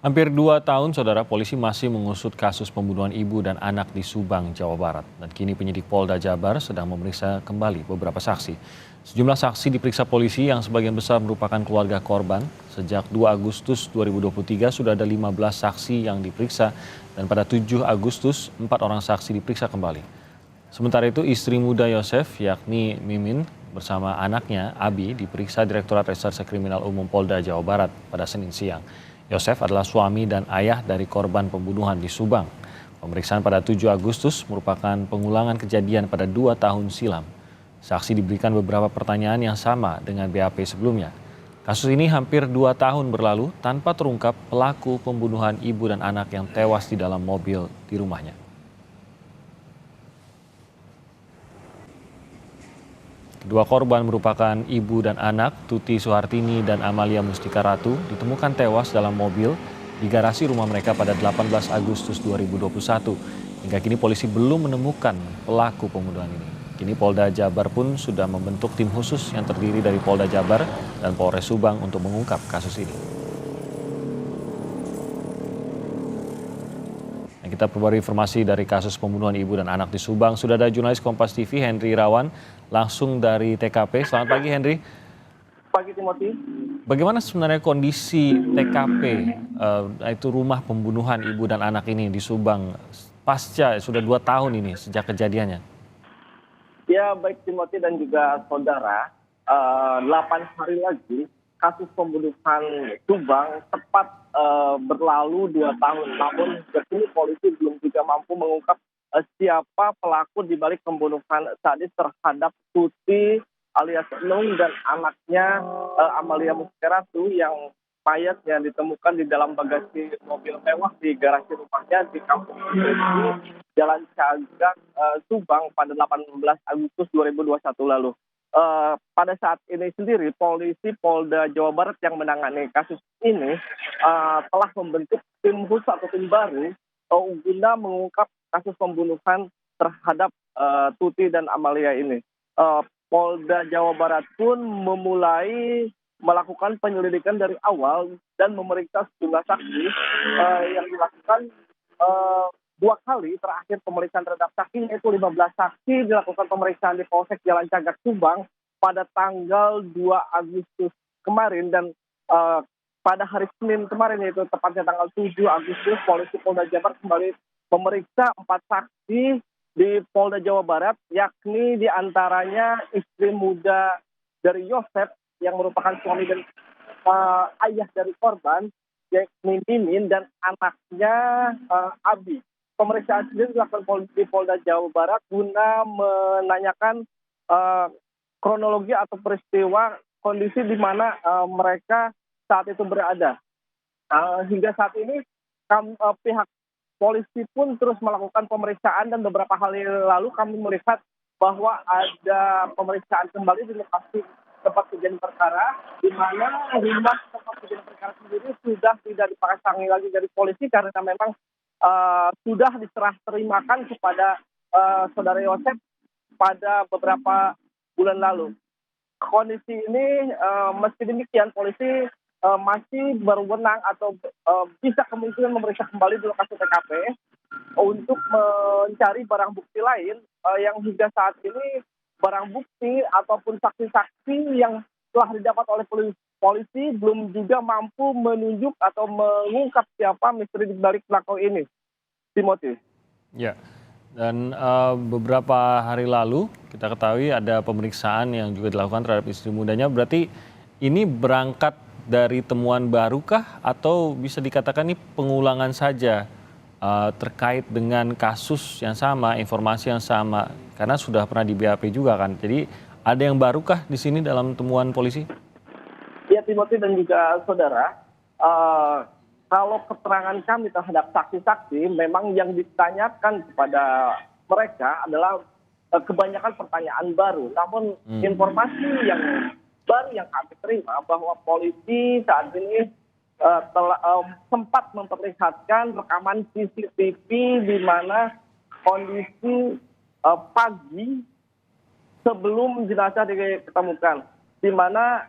Hampir 2 tahun, saudara, polisi masih mengusut kasus pembunuhan ibu dan anak di Subang, Jawa Barat. Dan kini penyidik Polda Jabar sedang memeriksa kembali beberapa saksi. Sejumlah saksi diperiksa polisi yang sebagian besar merupakan keluarga korban. Sejak 2 Agustus 2023 sudah ada 15 saksi yang diperiksa dan pada 7 Agustus 4 orang saksi diperiksa kembali. Sementara itu istri muda Yosef yakni Mimin bersama anaknya Abi diperiksa Direktorat Reserse Kriminal Umum Polda Jawa Barat pada Senin siang. Yosef adalah suami dan ayah dari korban pembunuhan di Subang. Pemeriksaan pada 7 Agustus merupakan pengulangan kejadian pada 2 tahun silam. Saksi diberikan beberapa pertanyaan yang sama dengan BAP sebelumnya. Kasus ini hampir 2 tahun berlalu tanpa terungkap pelaku pembunuhan ibu dan anak yang tewas di dalam mobil di rumahnya. Kedua korban merupakan ibu dan anak, Tuti Suhartini dan Amalia Mustika Ratu, ditemukan tewas dalam mobil di garasi rumah mereka pada 18 Agustus 2021. Hingga kini polisi belum menemukan pelaku pembunuhan ini. Kini Polda Jabar pun sudah membentuk tim khusus yang terdiri dari Polda Jabar dan Polres Subang untuk mengungkap kasus ini. Kita perbarui informasi dari kasus pembunuhan ibu dan anak di Subang. Sudah ada jurnalis Kompas TV Henry Irawan langsung dari TKP. Selamat pagi Henry. Pagi Timothy. Bagaimana sebenarnya kondisi TKP itu rumah pembunuhan ibu dan anak ini di Subang pasca sudah 2 tahun ini sejak kejadiannya? Ya baik Timothy dan juga saudara, 8 hari lagi kasus pembunuhan Subang tepat berlalu 2 tahun. Namun hingga kini polisi belum juga mampu mengungkap siapa pelaku di balik pembunuhan sadis terhadap Tuti alias Nung dan anaknya Amalia Mustika Ratu yang mayatnya ditemukan di dalam bagasi mobil mewah di garasi rumahnya di Kampung Cileunyi, Jalan Cagak, Subang pada 18 Agustus 2021 lalu. Pada saat ini sendiri polisi Polda Jawa Barat yang menangani kasus ini telah membentuk tim khusus atau tim baru guna mengungkap kasus pembunuhan terhadap Tuti dan Amalia ini. Polda Jawa Barat pun memulai melakukan penyelidikan dari awal dan memeriksa sejumlah saksi yang dilakukan 2 kali. Terakhir pemeriksaan terhadap saksi yaitu 15 saksi dilakukan pemeriksaan di Polsek Jalan Cagak Subang pada tanggal 2 Agustus kemarin dan pada hari Senin kemarin yaitu tepatnya tanggal 7 Agustus polisi Polda Jabar kembali memeriksa 4 saksi di Polda Jawa Barat, yakni diantaranya istri muda dari Yosef yang merupakan suami dan ayah dari korban, yakni Mimin dan anaknya Abi. Pemeriksaan sendiri dilakukan di Polda Jawa Barat guna menanyakan kronologi atau peristiwa kondisi di mana mereka saat itu berada. Hingga saat ini pihak polisi pun terus melakukan pemeriksaan dan beberapa hari lalu kami melihat bahwa ada pemeriksaan kembali di lokasi tempat kejadian perkara, di mana rumah tempat kejadian perkara sendiri sudah tidak dipasangi lagi dari polisi karena memang sudah diserah terimakan kepada saudara Yosef pada beberapa bulan lalu. Kondisi ini meski demikian polisi masih berwenang atau bisa kemungkinan memeriksa kembali di lokasi TKP untuk mencari barang bukti lain yang hingga saat ini barang bukti ataupun saksi-saksi yang telah didapat oleh polisi belum juga mampu menunjuk atau mengungkap siapa misteri di balik pelaku ini. Timothy. Ya, dan beberapa hari lalu kita ketahui ada pemeriksaan yang juga dilakukan terhadap istri mudanya. Berarti ini berangkat dari temuan barukah atau bisa dikatakan ini pengulangan saja terkait dengan kasus yang sama, informasi yang sama, karena sudah pernah di BAP juga kan. Jadi ada yang barukah di sini dalam temuan polisi? Ya Timothy dan juga saudara, kalau keterangan kami terhadap saksi-saksi memang yang ditanyakan kepada mereka adalah kebanyakan pertanyaan baru. Namun informasi yang baru yang kami terima bahwa polisi saat ini telah sempat memperlihatkan rekaman CCTV di mana kondisi pagi sebelum jenazah ditemukan, di mana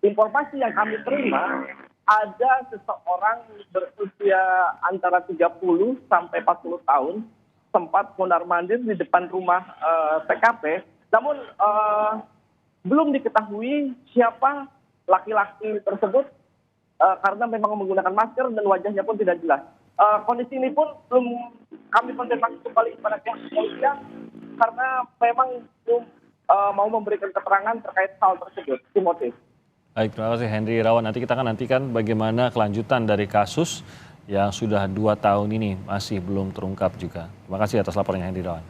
informasi yang kami terima ada seseorang berusia antara 30 sampai 40 tahun sempat mondar-mandir di depan rumah TKP, namun belum diketahui siapa laki-laki tersebut karena memang menggunakan masker dan wajahnya pun tidak jelas. Kondisi ini pun belum kami konfirmasi kembali kepada pihak kepolisian karena memang belum mau memberikan keterangan terkait hal tersebut. Timothy. Baik, terima kasih Henry Irawan. Nanti kita akan nantikan bagaimana kelanjutan dari kasus yang sudah 2 tahun ini masih belum terungkap juga. Terima kasih atas laporannya Henry Irawan.